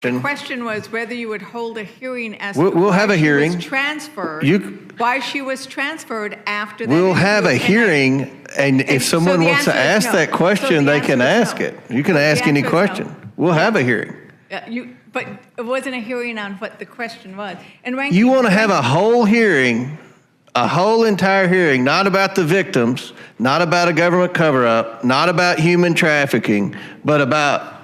The question was whether you would hold a hearing as to We'll have a hearing. She was transferred. Why she was transferred after that. We'll have a hearing, and if someone wants to ask that question, they can ask it. You can ask any question. We'll have a hearing. But it wasn't a hearing on what the question was. And you want to have a whole hearing, a whole entire hearing, not about the victims, not about a government cover-up, not about human trafficking, but about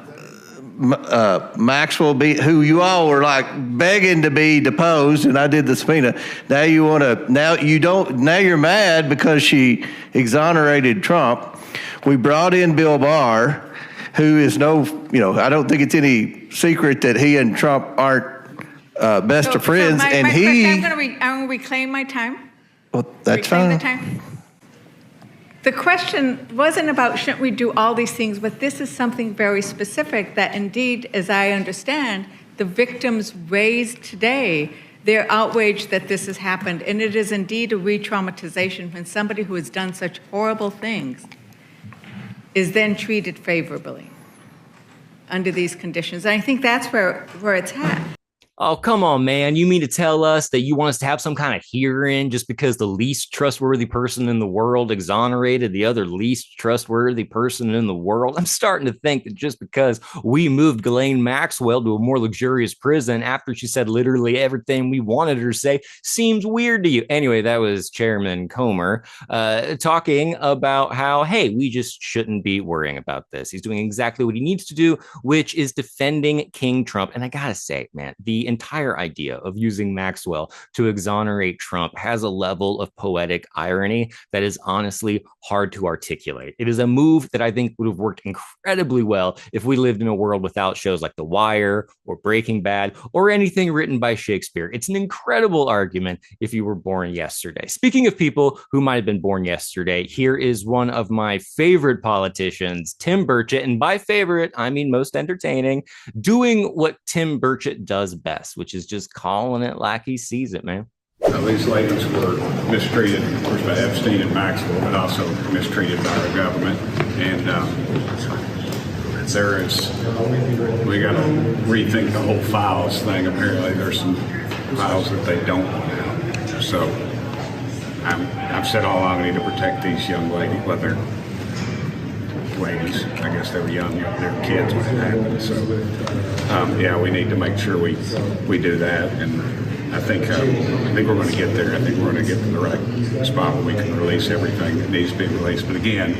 Maxwell, who you all were like begging to be deposed, and I did the subpoena. Now you want to. Now you don't. Now you're mad because she exonerated Trump. We brought in Bill Barr, who is I don't think it's any secret that he and Trump aren't best of friends. I'm going to reclaim my time. Well, that's fine. The time. The question wasn't about shouldn't we do all these things, but this is something very specific that indeed, as I understand, the victims raised today, they're outraged that this has happened. And it is indeed a re-traumatization when somebody who has done such horrible things is then treated favorably under these conditions. And I think that's where it's at. Oh, come on, man. You mean to tell us that you want us to have some kind of hearing just because the least trustworthy person in the world exonerated the other least trustworthy person in the world? I'm starting to think that just because we moved Ghislaine Maxwell to a more luxurious prison after she said literally everything we wanted her to say seems weird to you. Anyway, that was Chairman Comer talking about how, hey, we just shouldn't be worrying about this. He's doing exactly what he needs to do, which is defending King Trump. And I gotta say, man, the entire idea of using Maxwell to exonerate Trump has a level of poetic irony that is honestly hard to articulate. It is a move that I think would have worked incredibly well if we lived in a world without shows like The Wire or Breaking Bad or anything written by Shakespeare. It's an incredible argument if you were born yesterday. Speaking of people who might have been born yesterday, here is one of my favorite politicians, Tim Burchett, and by favorite, I mean most entertaining, doing what Tim Burchett does best, which is just calling it like he sees it, man. These ladies were mistreated, of course, by Epstein and Maxwell, but also mistreated by our government. And we got to rethink the whole files thing. Apparently, there's some files that they don't want. So I've said all along, we need to protect these young ladies. Well, they're ladies. I guess they were young. They're kids when it happened. So, we need to make sure we do that. And I think we're going to get there. I think we're going to get to the right spot where we can release everything that needs to be released. But again,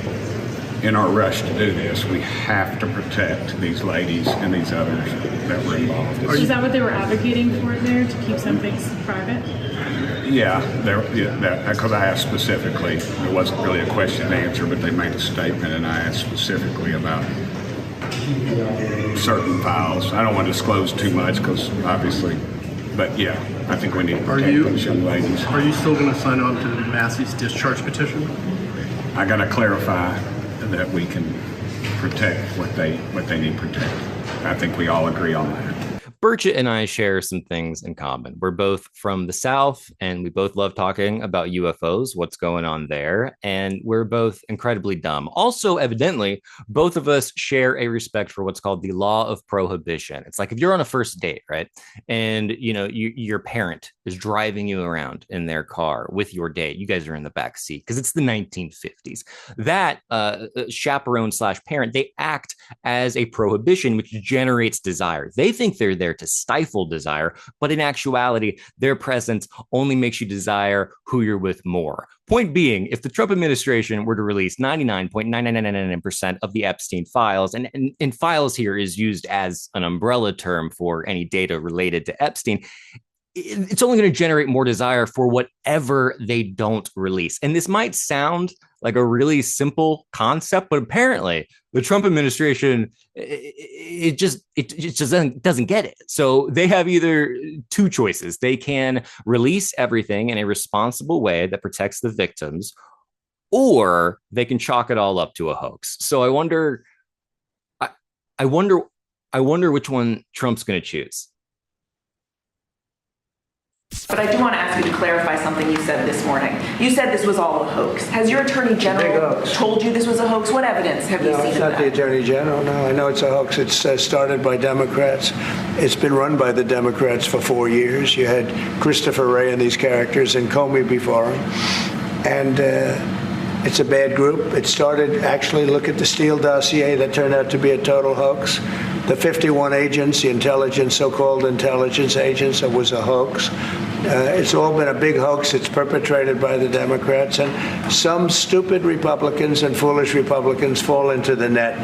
in our rush to do this, we have to protect these ladies and these others that were involved. Is that what they were advocating for there, to keep some things private? Yeah, because I asked specifically. It wasn't really a question and answer, but they made a statement, and I asked specifically about certain files. I don't want to disclose too much because obviously, but yeah, I think we need to protect those young ladies. Are you still going to sign on to Massey's discharge petition? I got to clarify that we can protect what they need protected. I think we all agree on that. Burchett and I share some things in common. We're both from the South, and we both love talking about UFOs, what's going on there, and we're both incredibly dumb. Also, evidently, both of us share a respect for what's called the law of prohibition. It's like if you're on a first date, right, and your parent is driving you around in their car with your date. You guys are in the back seat because it's the 1950s. That chaperone/parent, they act as a prohibition, which generates desire. They think they're there to stifle desire, but in actuality, their presence only makes you desire who you're with more. Point being, if the Trump administration were to release 99.9999% of the Epstein files, and files here is used as an umbrella term for any data related to Epstein, it's only going to generate more desire for whatever they don't release. And this might sound like a really simple concept, but apparently the Trump administration, it just doesn't get it. So they have either two choices. They can release everything in a responsible way that protects the victims, or they can chalk it all up to a hoax. So I wonder which one Trump's going to choose. But I do want to ask you to clarify something you said this morning. You said this was all a hoax. Has your attorney general told you this was a hoax? What evidence have you seen of that? No, it's not the attorney general. No, I know it's a hoax. It's started by Democrats. It's been run by the Democrats for 4 years. You had Christopher Wray and these characters and Comey before him. And it's a bad group. It started, actually, look at the Steele dossier that turned out to be a total hoax. The 51 agents, the intelligence, so-called intelligence agents, it was a hoax. It's all been a big hoax. It's perpetrated by the Democrats. And some stupid Republicans and foolish Republicans fall into the net.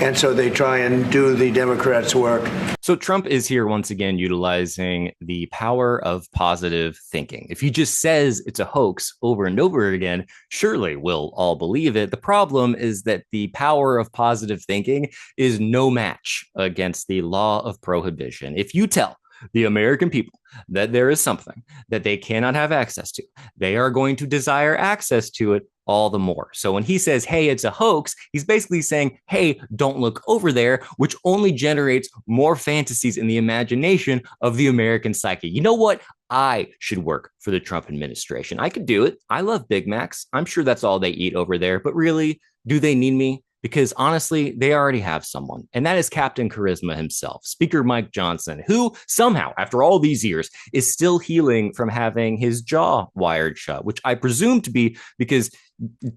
And so they try and do the Democrats' work. So Trump is here once again utilizing the power of positive thinking. If he just says it's a hoax over and over again, surely we'll all believe it. The problem is that the power of positive thinking is no match against the law of prohibition. If you tell the American people that there is something that they cannot have access to, they are going to desire access to it all the more. So when he says, hey, it's a hoax, he's basically saying, hey, don't look over there, which only generates more fantasies in the imagination of the American psyche. You know what? I should work for the Trump administration. I could do it. I love Big Macs. I'm sure that's all they eat over there. But really, do they need me? Because honestly, they already have someone, and that is Captain Charisma himself, Speaker Mike Johnson, who somehow, after all these years, is still healing from having his jaw wired shut, which I presume to be because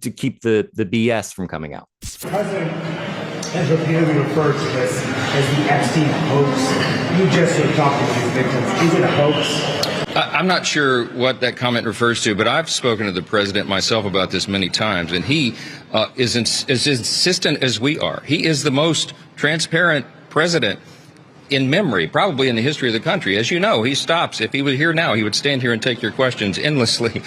to keep the BS from coming out. The president has repeatedly referred to this as the Epstein hoax. You just are talking to these victims. Is it a hoax? I'm not sure what that comment refers to, but I've spoken to the president myself about this many times, and he is as insistent as we are. He is the most transparent president in memory, probably in the history of the country. As you know, he stops. If he were here now, he would stand here and take your questions endlessly.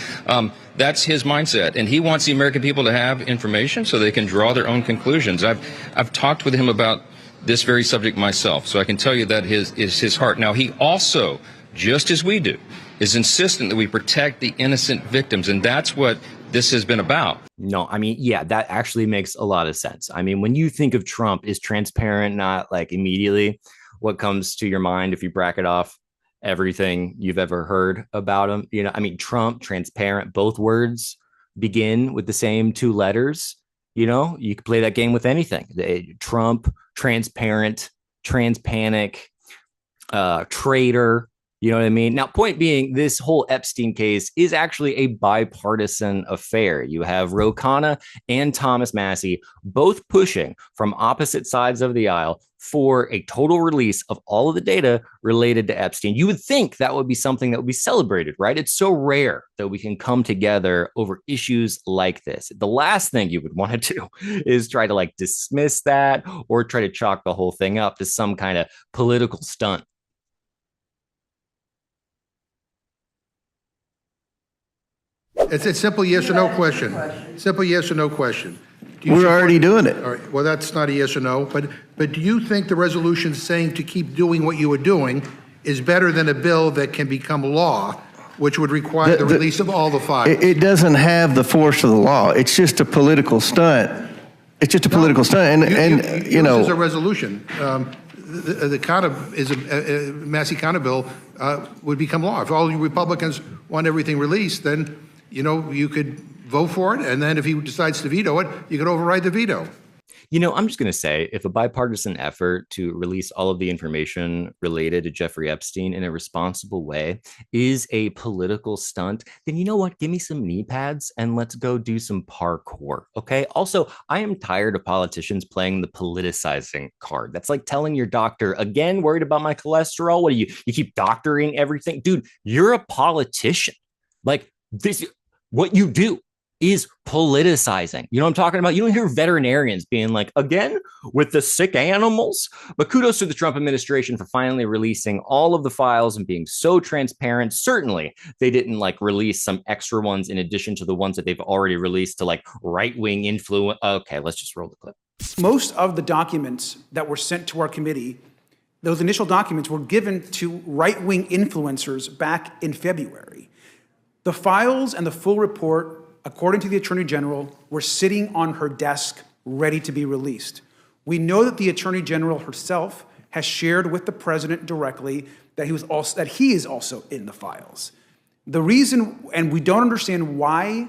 That's his mindset, and he wants the American people to have information so they can draw their own conclusions. I've talked with him about this very subject myself, so I can tell you that is his heart. Now, he also, just as we do, is insistent that we protect the innocent victims, and that's what this has been about. No, I mean, yeah, that actually makes a lot of sense. I mean, when you think of Trump, is transparent not like immediately what comes to your mind if you bracket off everything you've ever heard about him? You know, I mean, Trump, transparent, both words begin with the same two letters. You know, you could play that game with anything. Trump, transparent, transpanic, traitor. You know what I mean? Now, point being, this whole Epstein case is actually a bipartisan affair. You have Ro Khanna and Thomas Massie both pushing from opposite sides of the aisle for a total release of all of the data related to Epstein. You would think that would be something that would be celebrated, right? It's so rare that we can come together over issues like this. The last thing you would want to do is try to like dismiss that or try to chalk the whole thing up to some kind of political stunt. It's a simple yes or no question. Simple yes or no question. We're already doing it. All right. Well, that's not a yes or no. But do you think the resolution saying to keep doing what you are doing is better than a bill that can become law, which would require the release of all the files? It doesn't have the force of the law. It's just a political stunt. It's just a political stunt. And you know, this is a resolution. The Khanna is a Massey Khanna bill would become law. If all you Republicans want everything released, then you know, you could vote for it, and then if he decides to veto it, you could override the veto. You know, I'm just going to say, if a bipartisan effort to release all of the information related to Jeffrey Epstein in a responsible way is a political stunt, then you know what? Give me some knee pads and let's go do some parkour, okay? Also, I am tired of politicians playing the politicizing card. That's like telling your doctor, again, worried about my cholesterol? What do you keep doctoring everything? Dude, you're a politician. Like, this, what you do is politicizing. You know what I'm talking about? You don't hear veterinarians being like, again, with the sick animals. But kudos to the Trump administration for finally releasing all of the files and being so transparent. Certainly, they didn't like release some extra ones in addition to the ones that they've already released to like right-wing influence. Okay, let's just roll the clip. Most of the documents that were sent to our committee, those initial documents were given to right-wing influencers back in February. The files and the full report, according to the Attorney General, were sitting on her desk, ready to be released. We know that the Attorney General herself has shared with the president directly that he is also in the files. The reason, and we don't understand why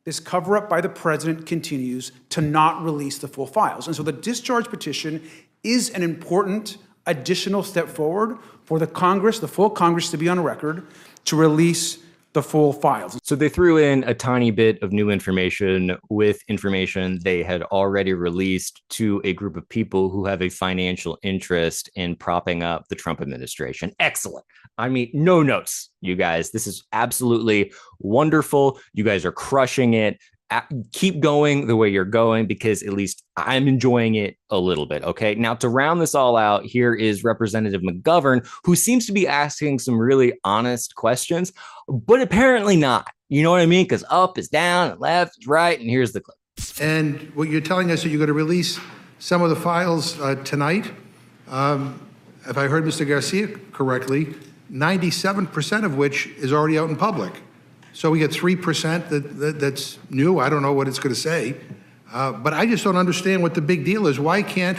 this cover-up by the president continues to not release the full files. And so the discharge petition is an important additional step forward for the Congress, the full Congress, to be on record to release the full files. So they threw in a tiny bit of new information with information they had already released to a group of people who have a financial interest in propping up the Trump administration. Excellent. I mean, no notes, you guys. This is absolutely wonderful. You guys are crushing it. Keep going the way you're going, because at least I'm enjoying it a little bit. Okay. Now, to round this all out, here is Representative McGovern, who seems to be asking some really honest questions, but apparently not. You know what I mean? Because up is down and left is right. And here's the clip. And what you're telling us that you're going to release some of the files tonight. If I heard Mr. Garcia correctly, 97% of which is already out in public. So we get 3% that's new. I don't know what it's going to say. But I just don't understand what the big deal is. Why can't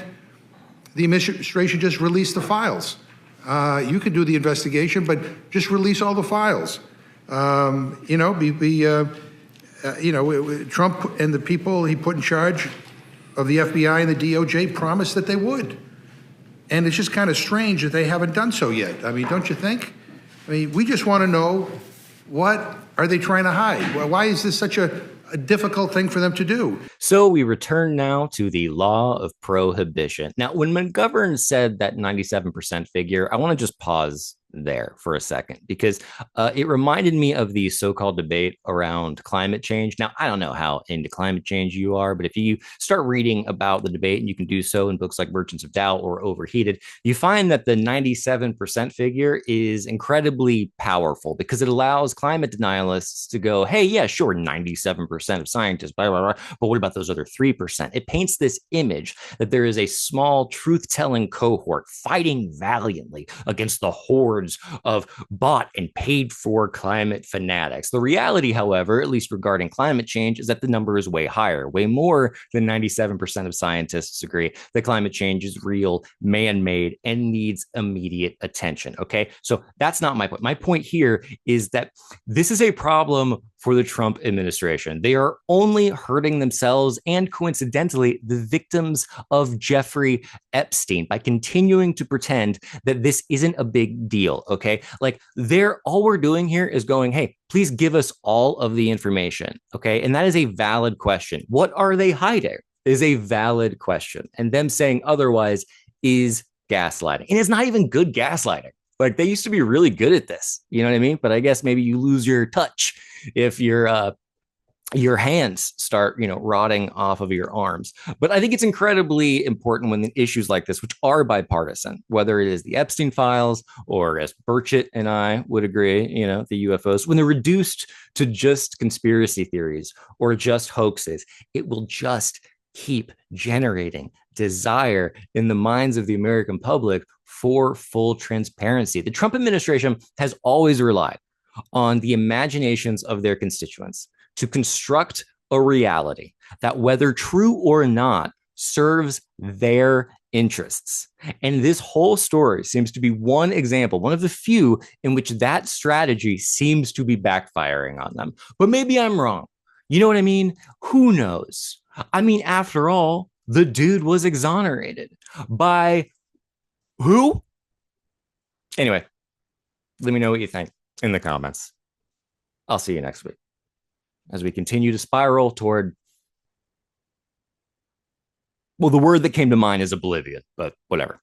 the administration just release the files? You could do the investigation, but just release all the files. Trump and the people he put in charge of the FBI and the DOJ promised that they would. And it's just kind of strange that they haven't done so yet. I mean, don't you think? I mean, we just want to know, what are they trying to hide? Why is this such a difficult thing for them to do? So we return now to the law of prohibition. Now, when McGovern said that 97% figure, I want to just pause there for a second, because it reminded me of the so-called debate around climate change. Now, I don't know how into climate change you are, but if you start reading about the debate, and you can do so in books like Merchants of Doubt or Overheated, you find that the 97% figure is incredibly powerful, because it allows climate denialists to go, hey, yeah, sure, 97% of scientists, blah, blah, blah, but what about those other 3%? It paints this image that there is a small truth-telling cohort fighting valiantly against the hordes of bought and paid for climate fanatics. The reality, however, at least regarding climate change, is that the number is way higher. Way more than 97% of scientists agree that climate change is real, man-made, and needs immediate attention. Okay, so that's not my point. My point here is that this is a problem for the Trump administration. They are only hurting themselves and, coincidentally, the victims of Jeffrey Epstein by continuing to pretend that this isn't a big deal. Okay, like all we're doing here is going, hey, please give us all of the information. Okay, and that is a valid question. What are they hiding is a valid question, and them saying otherwise is gaslighting, and it's not even good gaslighting. Like, they used to be really good at this, you know what I mean? But I guess maybe you lose your touch if your hands start, rotting off of your arms. But I think it's incredibly important when issues like this, which are bipartisan, whether it is the Epstein files or, as Burchett and I would agree, the UFOs, when they're reduced to just conspiracy theories or just hoaxes, it will just keep generating desire in the minds of the American public for full transparency. The Trump administration has always relied on the imaginations of their constituents to construct a reality that, whether true or not, serves their interests. And this whole story seems to be one example, one of the few in which that strategy seems to be backfiring on them. But maybe I'm wrong. You know what I mean? Who knows? I mean, after all, the dude was exonerated by who? Anyway, let me know what you think in the comments. I'll see you next week as we continue to spiral toward, well, the word that came to mind is oblivion, but whatever.